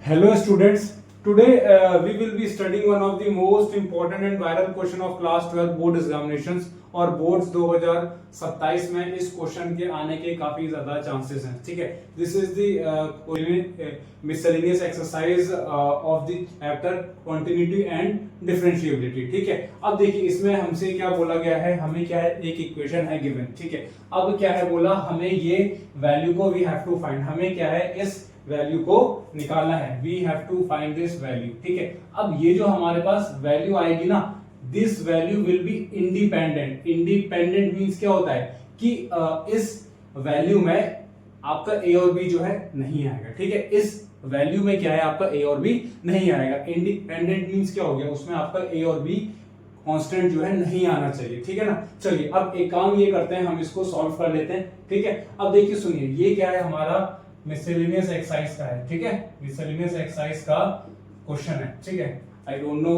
Hello students, today we will be studying one of the most important and viral question of class 12 board examinations और boards 2027 में इस question के आने के काफी ज्यादा चांसेस हैं। ठीक है, this is the miscellaneous exercise of the chapter continuity and differentiability. ठीक है, अब देखिए इसमें हमसे क्या बोला गया है, हमें क्या है, एक इक्वेशन है गिवन। ठीक है, अब क्या है बोला, हमें ये वैल्यू को वी हैव टू फाइंड, हमें क्या है इस वैल्यू को निकालना है, we have to find this value. ठीक है, अब ये जो हमारे पास वैल्यू आएगी ना, this value will be independent. Independent means क्या होता है कि इस वैल्यू में आपका ए और बी जो है नहीं आएगा। ठीक है, इस वैल्यू में क्या है, आपका ए और बी नहीं आएगा। इंडिपेंडेंट मींस क्या हो गया, उसमें आपका ए और बी कांस्टेंट जो है नहीं आना चाहिए। ठीक है ना, चलिए अब एक काम ये करते हैं, हम इसको सॉल्व कर लेते हैं। ठीक है, अब देखिए सुनिए, ये क्या है, हमारा मिसलेनियस एक्सरसाइज का है। ठीक है, मिसलेनियस एक्सरसाइज का क्वेश्चन है। ठीक है, I don't know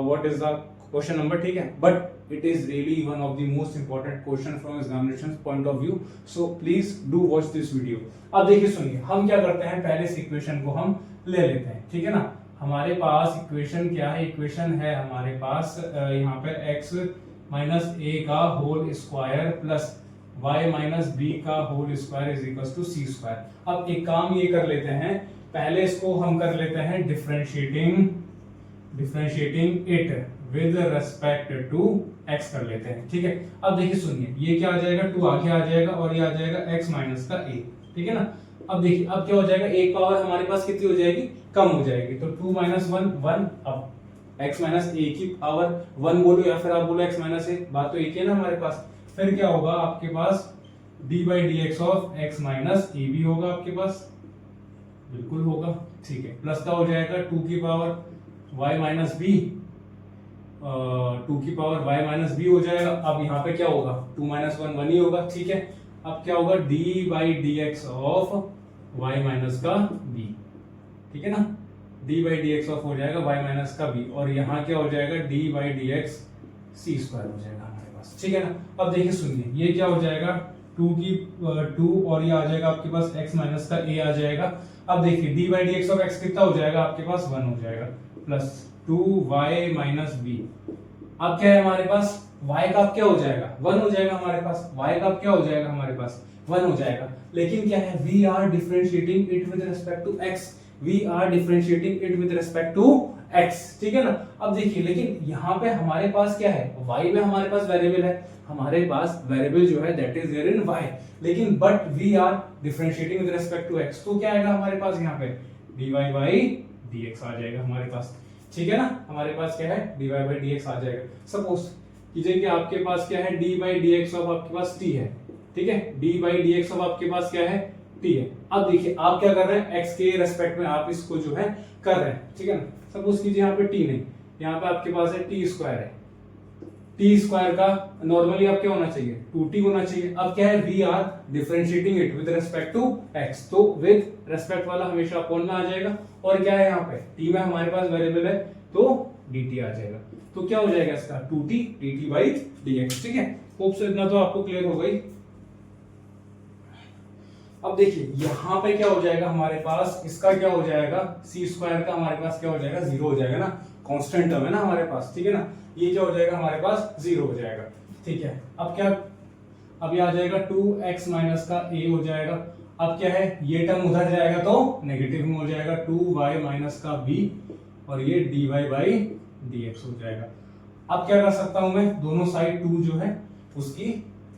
what is the question number. ठीक है, but it is really one of the most important question from examination point of view, so please do watch this video. अब देखिए सुनिए, हम क्या करते हैं, पहले इस इक्वेशन को हम ले लेते हैं। ठीक है ना, हमारे पास इक्वेशन क्या है, इक्वेशन है हमारे पास यहाँ पे x माइनस ए का whole square plus y minus b का whole square is equal to c square. अब एक काम ये कर लेते हैं, पहले इसको हम कर लेते हैं differentiating it with respect to x कर लेते हैं। ठीक है, अब देखिए सुनिए, ये क्या आ जाएगा, 2 आगे आ जाएगा और ये आ जाएगा x माइनस का a। ठीक है ना, अब देखिए अब क्या हो जाएगा, एक पावर हमारे पास कितनी हो जाएगी, कम हो जाएगी, तो 2 माइनस 1 1। अब x माइनस a की पावर 1 बोलो या फिर आप बोलो x माइनस a, बात तो एक ही है ना हमारे पास। फिर क्या होगा आपके पास, d by d x of x minus a भी होगा आपके पास, बिल्कुल होगा। ठीक है, प्लस का हो जाएगा 2 की पावर y माइनस बी, 2 की पावर y माइनस बी हो जाएगा। अब यहाँ पे क्या होगा, 2 माइनस 1 1 ही होगा। ठीक है, अब क्या होगा, D by d x of y minus का b। ठीक है ना, D by d x of हो जाएगा y माइनस का b, और यहाँ क्या हो जाएगा, d by d x c square हो जाएगा हमारे पास। ठीक है ना, अब देखिए सुनिए, ये क्या हो जाएगा, 2 और ये आ जाएगा आपके पास x माइनस का a आ जाएगा। अब देखिए d by d x of x कितना हो जाएगा आपके पास, 1 हो जाएगा, प्लस 2y माइनस b। अब क्या है हमारे पास, y का अब क्या हो जाएगा, 1 हो जाएगा हमारे पास, y का अब क्या हो जाएगा हमारे पास, 1 हो जाएगा। लेकिन क्या है, we are differentiating it with respect to x, we are differentiating it with respect to x। ठीक है ना, अब देखिए लेकिन यहाँ पे हमारे पास क्या है, y में हमारे पास वेरिएबल है, हमारे पास वेरिएबल जो है that is there in y, लेकिन but we are differentiating with respect to x, तो क्या आएगा हमारे पास यहाँ पे, dy बाई dx आ जाएगा हमारे पास। ठीक है ना, हमारे पास क्या है, dy बाई dx आ जाएगा। सपोज कीजिए कि आपके पास क्या है, डी बाई dx ऑफ आपके पास t है। ठीक है, डी बाई dx ऑफ आपके पास क्या है, t है। अब देखिए आप क्या कर रहे हैं, x के रेस्पेक्ट में आप इसको जो है कर रहे हैं। ठीक है ना, सपोज कीजिए यहाँ पे t नहीं, यहाँ पे आपके पास है t स्क्वायर है, टी स्क्वायर का नॉर्मली अब क्या होना चाहिए, 2t होना चाहिए। अब क्या है, we are differentiating it with respect to x, तो विद रिस्पेक्ट वाला हमेशा अपॉन में आ जाएगा, और क्या है यहाँ पे t में हमारे पास वेरिएबल है तो dt आ जाएगा, तो क्या हो जाएगा इसका 2t dt बाई dx। ठीक है, होप सो इतना तो आपको क्लियर हो गई। अब देखिए यहाँ पे क्या हो जाएगा हमारे पास, इसका क्या हो जाएगा, सी स्क्वायर का हमारे पास क्या हो जाएगा, 0 हो जाएगा ना, कांस्टेंट टर्म है ना हमारे पास। ठीक है ना, ये क्या हो जाएगा हमारे पास, 0 हो जाएगा। ठीक है, अब क्या, अब ये आ जाएगा 2x माइनस का a हो जाएगा। अब क्या है, ये टर्म उधर जाएगा तो नेगेटिव में हो जाएगा, 2y माइनस का b, और ये dy बाई dx हो जाएगा। अब क्या कर सकता हूं मैं, दोनों साइड 2 जो है उसकी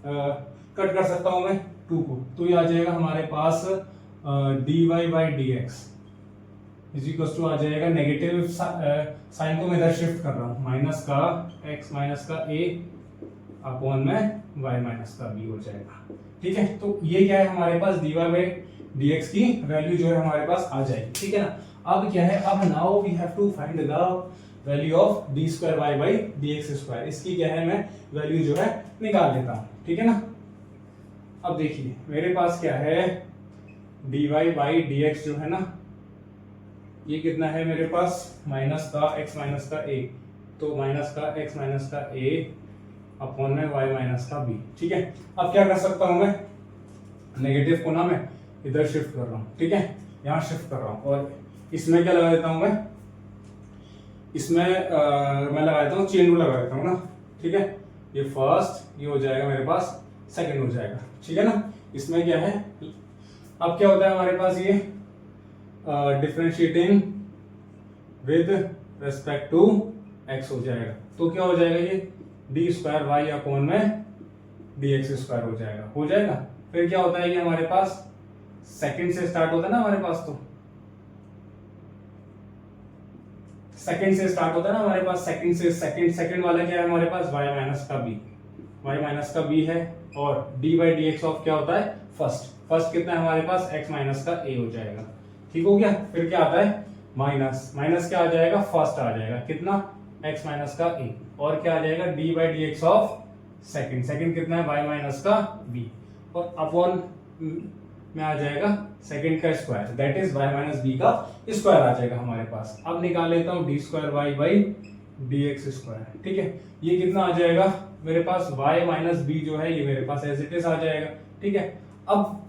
कट कर सकता हूं मैं 2 को, तो ये आ जाएगा हमारे पास dy by dx is equal to आ जाएगा, नेगेटिव साइन को मैं इधर शिफ्ट कर रहा हूँ, माइनस का x माइनस का a अपॉन में y माइनस का b हो जाएगा। ठीक है, तो ये क्या है हमारे पास, dy बाई dx की वैल्यू जो है हमारे पास आ जाएगी। ठीक है ना, अब क्या है, अब now we have to find the value of d square y by d x square, इसकी क्या है मैं वैल्यू जो है निकाल लेता हूँ। ठीक है ना, अब देखिए मेरे पास क्या है, dy बाई dx जो है ना, ये कितना है मेरे पास, माइनस का x माइनस का a, तो माइनस का x माइनस का a अपॉन में y माइनस का b। ठीक है, अब क्या कर सकता हूं मैं, नेगेटिव को ना मैं इधर शिफ्ट कर रहा हूँ। ठीक है, यहाँ शिफ्ट कर रहा हूँ, और इसमें क्या लगा देता हूं मैं, इसमें मैं लगा देता हूँ चेन रूल लगा देता हूँ ना, ठीक है। ये फर्स्ट, ये हो जाएगा मेरे पास, सेकंड हो जाएगा, ठीक है ना। इसमें क्या है, अब क्या होता है हमारे पास, ये differentiating with respect to x हो जाएगा। तो क्या हो जाएगा, ये डी स्क्वायर वाई अपॉन में डी एक्स स्क्वायर हो जाएगा। फिर क्या होता है, ये हमारे पास सेकंड से स्टार्ट होता है ना हमारे पास, तो सेकंड से स्टार्ट होता है ना हमारे पास, सेकंड से सेकंड वाला क्या है हमारे पास, y माइनस का b है, और dy by d x of क्या होता है, फर्स्ट कितना है हमारे पास, x माइनस का a हो जाएगा, ठीक हो गया। फिर क्या आता है, माइनस क्या आ जाएगा, फर्स्ट आ जाएगा कितना, x माइनस का a, और क्या आ जाएगा, d by d x of second कितना है, y माइनस का b, और अपॉन में आ जाएगा सेकंड का square, that is y minus b का स्क्वायर आ जाएगा हमारे पास। अब निकाल लेता हूँ d square y by d x square, ठीक है। ये कितना आ जाएगा मेरे पास, y माइनस बी जो है ये मेरे पास एज इट इज आ जाएगा, ठीक है। अब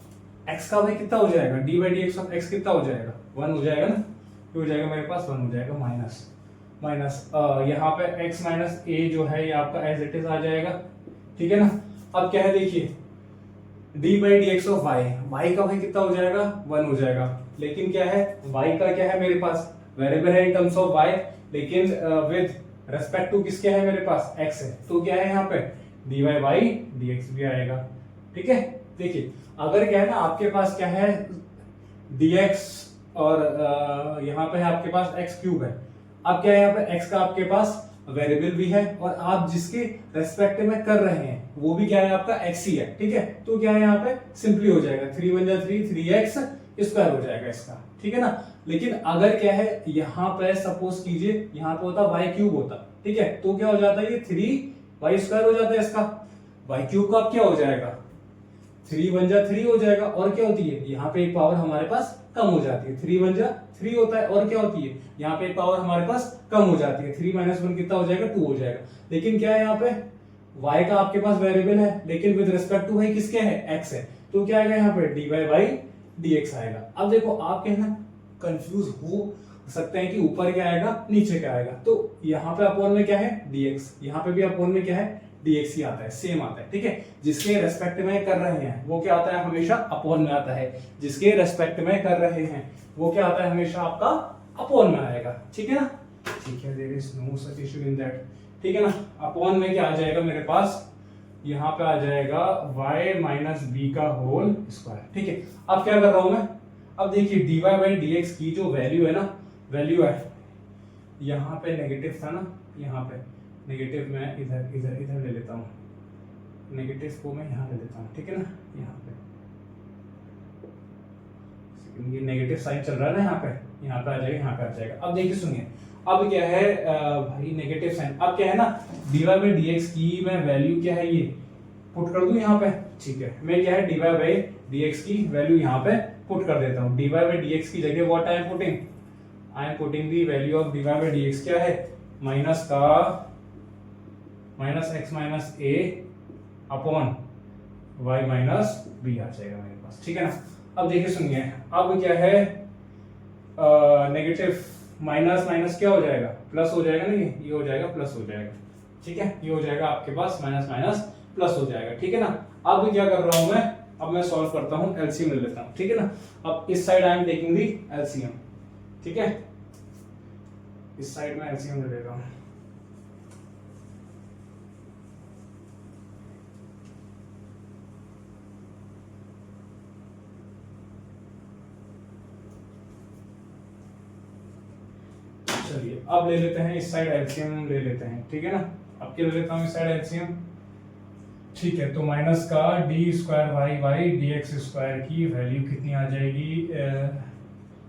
x का भाई कितना हो जाएगा, d by d x of x कितना हो जाएगा, 1 हो जाएगा ना, क्या हो जाएगा मेरे पास, 1 हो जाएगा, माइनस यहाँ पे x माइनस a जो है ये आपका एज इट इज आ जाएगा, ठीक है ना। अब क्या है देखिए, d by d x of y का भाई कितना हो जाएगा, 1 हो जाएगा, लेकिन क्या है y का क्या है मेरे पास, वेरिएबल है इन टर्म्स ऑफ y, लेकिन विद रेस्पेक्ट टू किसके है मेरे पास, x है, तो क्या है यहाँ पे d y by d x भी आएगा, ठीक है। देखिए अगर क्या है ना आपके पास क्या है dx और यहाँ पे है आपके पास x क्यूब है, अब क्या है यहाँ पे x का आपके पास वेरिएबल भी है, और आप जिसके रेस्पेक्ट में कर रहे हैं वो भी क्या है आपका x ही है, ठीक है। तो क्या है यहाँ पे सिंपली हो जाएगा 3 वन जा 3x स्क्वायर हो जाएगा इसका, ठीक है ना। लेकिन अगर क्या है यहाँ पे सपोज कीजिए यहाँ पे होता y क्यूब होता, ठीक है, तो क्या हो जाता है ये 3y स्क्वायर हो जाता है इसका, y क्यूब का क्या हो जाएगा 3 वन जा 3 हो जाएगा, और क्या होती है यहाँ पे एक पावर हमारे पास कम हो जाती है, 3 वन जा 3 होता है, और क्या होती है यहाँ पे एक पावर हमारे पास कम हो जाती है, 3 माइनस 1 कितना हो जाएगा 2 हो जाएगा। लेकिन क्या है यहाँ पे y का आपके पास वेरिएबल है, लेकिन विद रिस्पेक्ट टू भाई किसके है x है, तो क्या आएगा यहाँ पे dy बाई dx आएगा। अब देखो आप कहना कंफ्यूज हो सकते हैं कि ऊपर क्या आएगा नीचे क्या आएगा, तो यहाँ पे अपॉन में क्या है dx, यहाँ पे भी अपॉन में क्या है dx ही आता है, सेम आता है, ठीक है। जिसके रेस्पेक्ट में कर रहे हैं वो क्या आता है हमेशा अपॉन में आता है, जिसके रेस्पेक्ट में कर रहे हैं वो क्या आता है हमेशा आपका अपॉन में आएगा, ठीक है ना, ठीक है। There is no such issue in that, ठीक है ना। अपॉन में क्या आ जाएगा मेरे पास, यहाँ पे आ जाएगा y माइनस बी का होल स्क्वायर, ठीक है। अब क्या कर रहा हूं मैं, अब देखिए dy बाई dx की जो वैल्यू है ना, वैल्यू है यहाँ पे नेगेटिव था ना, यहाँ पे नेगेटिव मैं इधर ले लेता हूँ, नेगेटिव को मैं यहाँ ले लेता हूँ, ठीक है ना। यहाँ पे ये नेगेटिव साइन चल रहा है ना, यहाँ पे आ जाएगा, यहाँ पे आ जाएगा। अब देखिए सुनिए, अब क्या है भाई नेगेटिव साइन, अब क्या है ना dy बाई dx की मैं वैल्यू क्या है ये पुट कर दूं यहाँ पे, ठीक है। मैं क्या है dy बाई dx की वैल्यू यहाँ पे पुट कर देता हूँ, dy बाई dx की जगह what I am putting the value of dy by dx क्या है, minus x minus a upon y minus b आ जाएगा मेरे पास, ठीक है ना। अब देखिए सुनिए, अब क्या है नेगेटिव माइनस माइनस क्या हो जाएगा, प्लस हो जाएगा ना, ये हो जाएगा प्लस हो जाएगा, ठीक है। ये हो जाएगा आपके पास माइनस माइनस प्लस हो जाएगा, ठीक है ना। अब क्या कर रहा हूं मैं, अब मैं सॉल्व करता हूं, एलसीएम ले लेता हूं, ठीक है ना। अब इस side I am taking the LCM, ठीक है, इस साइड में एलसीएम ले लेता हूं। चलिए अब ले लेते हैं इस साइड एलसीएम ले लेते हैं, ठीक है ना। अब क्या ले लेता हूँ इस साइड एलसीएम, ठीक है। तो माइनस का d square y by d x square की वैल्यू कितनी आ जाएगी,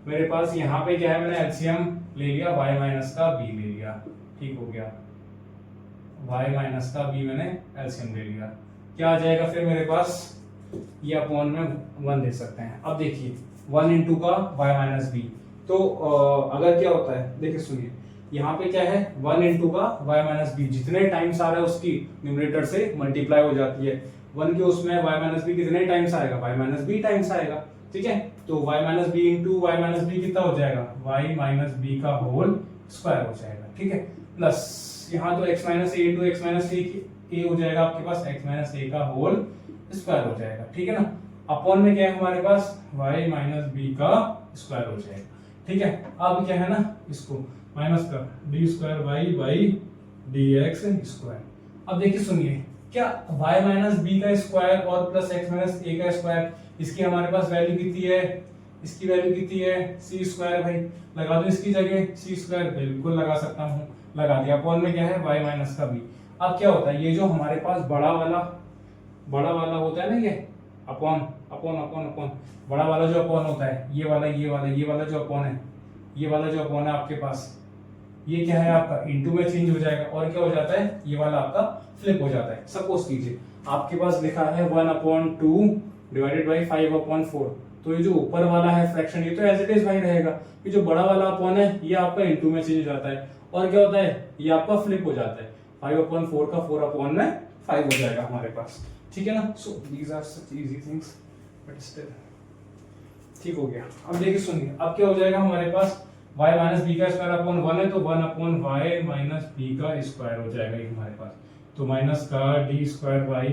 मेरे पास यहाँ पे क्या है मैंने एलसीएम ले लिया, y माइनस का b ले लिया, ठीक हो गया, y माइनस का b मैंने एलसीएम ले लिया, क्या आ जाएगा फिर मेरे पास, ये अपॉन में 1 दे सकते हैं। अब देखिए 1 इंटू का y माइनस बी, तो अगर क्या होता है देखिए सुनिए, यहाँ पे क्या है 1 इंटू का y माइनस बी, जितने टाइम्स आ रहा है उसकी न्यूमरेटर से मल्टीप्लाई हो जाती है, 1 के उसमें y माइनस बी कितने टाइम्स आएगा, y माइनस बी टाइम्स आएगा, ठीक है। तो y minus b into y minus b कितना हो जाएगा, y माइनस बी का होल स्क्वायर हो जाएगा, ठीक है। प्लस यहाँ तो x minus a into x minus a हो जाएगा आपके पास x माइनस ए का होल स्क्वायर हो जाएगा, ठीक है ना। अपॉन में क्या है हमारे पास y माइनस बी का स्क्वायर हो जाएगा, ठीक है। अब क्या है ना, इसको माइनस कर d square y by d x square. अब देखिए सुनिए, क्या y माइनस बी का स्क्वायर और प्लस x माइनस ए का स्क्वायर, इसकी हमारे पास वैल्यू कितनी है, इसकी वैल्यू कितनी है सी स्क्वायर। भाई लगा दो इसकी जगह सी स्क्वायर, बिल्कुल लगा सकता हूँ, लगा दिया। अपॉन में क्या है y माइनस का बी। अब क्या होता है, ये जो हमारे पास बड़ा वाला होता है ना, ये अपॉन अपॉन अपॉन अपॉन, बड़ा वाला जो अपॉन होता है, ये वाला जो अपॉन है, ये वाला जो अपॉन है आपके पास, ये क्या है आपका इनटू में चेंज हो जाएगा और क्या हो जाता है, ये वाला आपका फ्लिप हो जाता है। सपोज कीजिए आपके पास लिखा है 1/2 डिवाइडेड बाई 5/4, तो ये जो ऊपर वाला है फ्रैक्शन ये तो एज इट इज भाई रहेगा, ये जो बड़ा वाला अपॉन है ये आपका इनटू में चेंज हो जाता है और क्या होता है, ये आपका फ्लिप हो जाता है, 5/4 का 4/5 हो जाएगा हमारे पास, ठीक है ना। So these are such easy things but still ठीक हो गया। अब देखिए सुनिए, अब क्या हो जाएगा हमारे पास, y माइनस बी का स्क्वायर अपॉन 1 है तो 1/y माइनस बी का स्क्वायर हो जाएगा ये हमारे पास, तो माइनस का d square y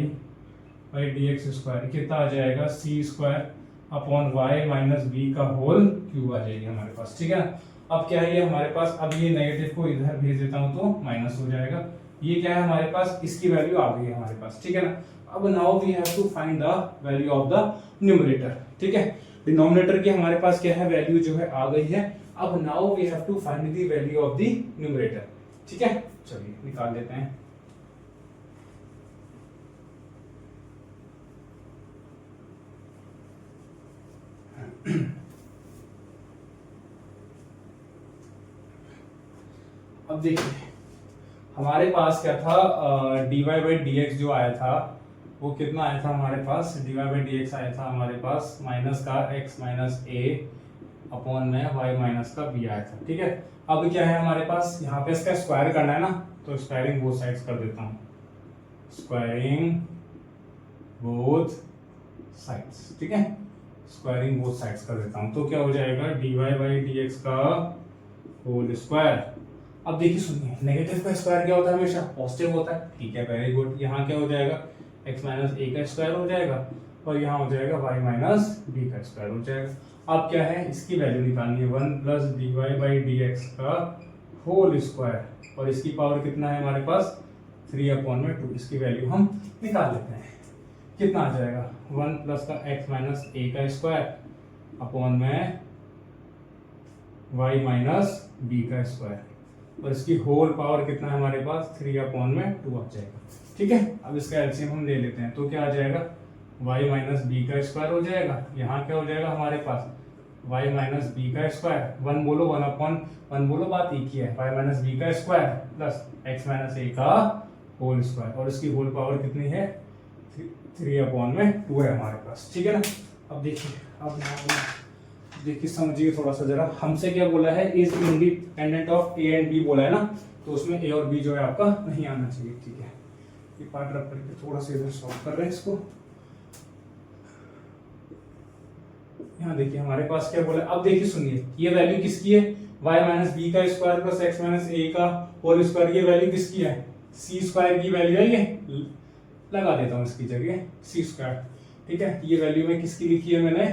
by d x square कितना आ जाएगा, c square upon y minus b का होल क्यूब आ जाएगी हमारे पास, ठीक है ना। अब क्या है ये हमारे पास, अब ये नेगेटिव को इधर भेज देता हूं तो माइनस हो जाएगा, ये क्या है हमारे पास, इसकी वैल्यू आ गई है हमारे पास, ठीक है ना। अब now we have to find the value of the numerator, ठीक है। डिनोमिनेटर की हमारे पास क्या है, वैल्यू जो है आ गई है। अब now we have to find the value of the numerator, ठीक है। चलिए निकाल लेते हैं। अब देखिए हमारे पास क्या था, dy बाई डी एक्स जो आया था वो कितना आया था हमारे पास, dy बाई डी एक्स आया था हमारे पास माइनस का x माइनस ए अपॉन में y माइनस का b आया था, ठीक है। अब क्या है हमारे पास, यहाँ पे इसका स्क्वायर करना है ना, तो स्क्वायरिंग बोथ साइड्स कर देता हूँ, स्क्वायरिंग बोथ साइड्स, ठीक है, स्क्वायरिंग बोथ साइड्स कर देता हूँ, तो क्या हो जाएगा dy बाई डी एक्स का होल स्क्वायर। अब देखिए सुनिए, नेगेटिव का स्क्वायर क्या होता है, हमेशा पॉजिटिव होता है, ठीक है, वेरी गुड। यहाँ क्या हो जाएगा, x माइनस ए का स्क्वायर हो जाएगा और यहाँ हो जाएगा y माइनस बी का स्क्वायर हो जाएगा। अब क्या है, इसकी वैल्यू निकालनी है, 1 plus d y by d x का होल स्क्वायर, और इसकी पावर कितना है हमारे पास 3/2, इसकी वैल्यू हम निकाल लेते हैं। कितना आ जाएगा, 1 प्लस का x माइनस ए का स्क्वायर अपॉन में y माइनस बी का स्क्वायर, और इसकी होल पावर कितना है हमारे पास 3/2 आ जाएगा, ठीक है। अब इसका एलसीएम हम ले लेते हैं, तो क्या आ जाएगा y माइनस बी का स्क्वायर हो जाएगा, यहाँ क्या हो जाएगा हमारे पास y माइनस बी का स्क्वायर, 1 बोलो 1/1 बोलो, बात एक ही है, y माइनस बी का square plus x minus a का होल स्क्वायर, और इसकी होल पावर कितनी है 3/2 है हमारे पास, ठीक है ना। अब देखिए, अब देखिए समझिए थोड़ा सा जरा, हमसे क्या बोला है, is independent of a and b बोला है ना, तो उसमें ए और बी जो है आपका नहीं आना चाहिए, ठीक है। ये पार्ट रख करके थोड़ा सा इधर सॉल्व कर रहे हैं इसको। यहाँ देखिए हमारे पास क्या बोला, अब देखिए सुनिए, ये वैल्यू किसकी है, y माइनस बी का square plus x minus a का होल स्क्वायर, ये वैल्यू किसकी है, सी स्क्वायर की वैल्यू है, ये लगा देता हूँ इसकी जगह सी स्क्वायर, ठीक है। ये वैल्यू में किसकी लिखी है मैंने,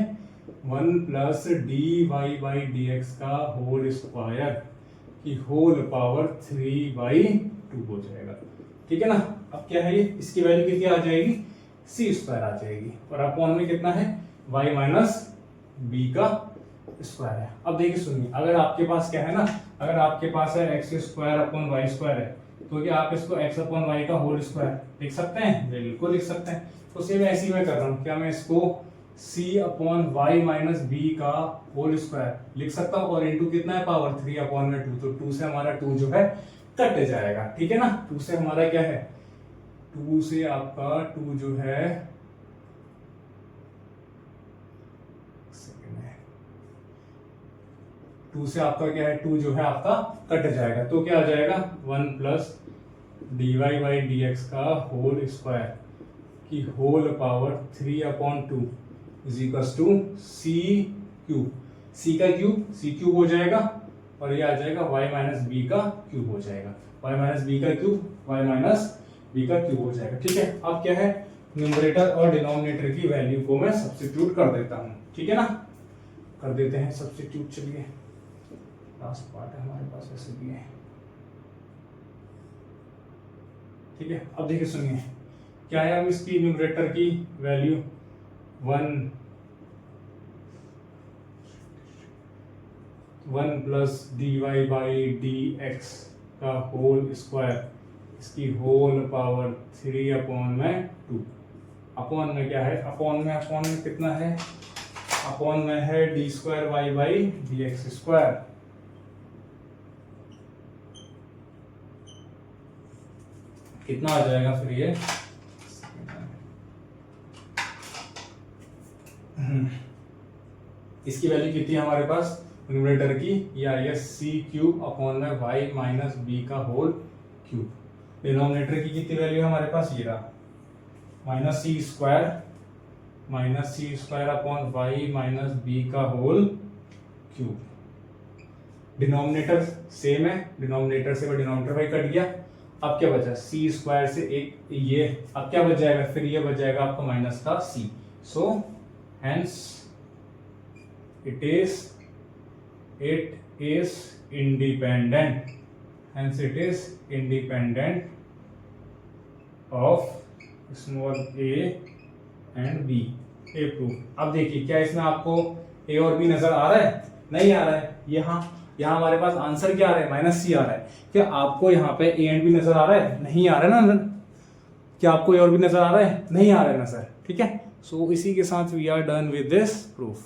1 plus d y by d x का होल स्क्वायर की होल पावर 3/2 हो जाएगा, ठीक है ना। अब क्या है ये, इसकी वैल्यू कितनी आ जाएगी, सी स्क्वायर आ जाएगी, और अपॉन में कितना है y माइनस बी का स्क्वायर है। अब देखिए सुनिए, अगर आपके पास क्या है ना, अगर आपके पास है x square upon y square है, तो क्या आप इसको x अपॉन वाई का होल स्क्वायर लिख सकते हैं, बिल्कुल लिख सकते हैं। तो सेम ऐसे ही मैं कर रहा हूँ, क्या मैं इसको c upon y minus b का होल स्क्वायर लिख सकता हूँ, और इनटू कितना है पावर 3/2, तो 2 से हमारा 2 जो है कट जाएगा, ठीक है ना। 2 से हमारा क्या है, 2 से आपका 2 जो है 2 से आपका क्या है, 2 जो है आपका कट जाएगा, तो क्या आ जाएगा 1 plus d y by d x का होल स्क्वायर की whole power 3/2 is equal to c cube, c का क्यूब सी क्यूब हो जाएगा और ये आ जाएगा y माइनस बी का क्यूब हो जाएगा, y माइनस बी का क्यूब y माइनस बी का क्यूब हो जाएगा। ठीक है, अब क्या है, न्यूमरेटर और डिनोमिनेटर की वैल्यू को मैं सब्स्टिट्यूट कर देता हूँ। ठीक है ना, कर देते हैं सब्स्टिट्यूट। चलिए लास्ट पार्ट है हमारे पास, ऐसे भी है। ठीक है, अब देखिए सुनिए क्या है, हम इसकी न्यूमरेटर की value 1 plus d y by d x का होल स्क्वायर, इसकी होल पावर 3/2। अपॉन में क्या है, अपॉन में कितना है, अपॉन में है d square y by d x square. कितना आ जाएगा फिर ये, इसकी वैल्यू कितनी है हमारे पास न्यूमरेटर की, ये आई है सी क्यूब अपॉन में वाई माइनस बी का होल क्यूब। डिनोमिनेटर की कितनी वैल्यू है हमारे पास, ये रहा minus c square upon y minus b का होल क्यूब। डिनोमिनेटर सेम है, डिनोमिनेटर से डिनोमिनेटर भाई कट गया, अब क्या बचा, सी स्क्वायर से एक ये, अब क्या बच जाएगा, फिर ये बच जाएगा आपका माइनस का C. So hence it is independent, hence it is independent of small A and B. A proof. अब देखिए क्या इसमें आपको ए और बी नजर आ रहा है, नहीं आ रहा है, यहाँ हमारे पास आंसर क्या आ रहा है, माइनस सी आ रहा है। क्या आपको यहाँ पे ए एंड बी नजर आ रहा है, नहीं आ रहा है ना, क्या आपको ए और बी नजर आ रहा है, नहीं आ रहा है नजर। ठीक है, सो इसी के साथ we are done with this proof.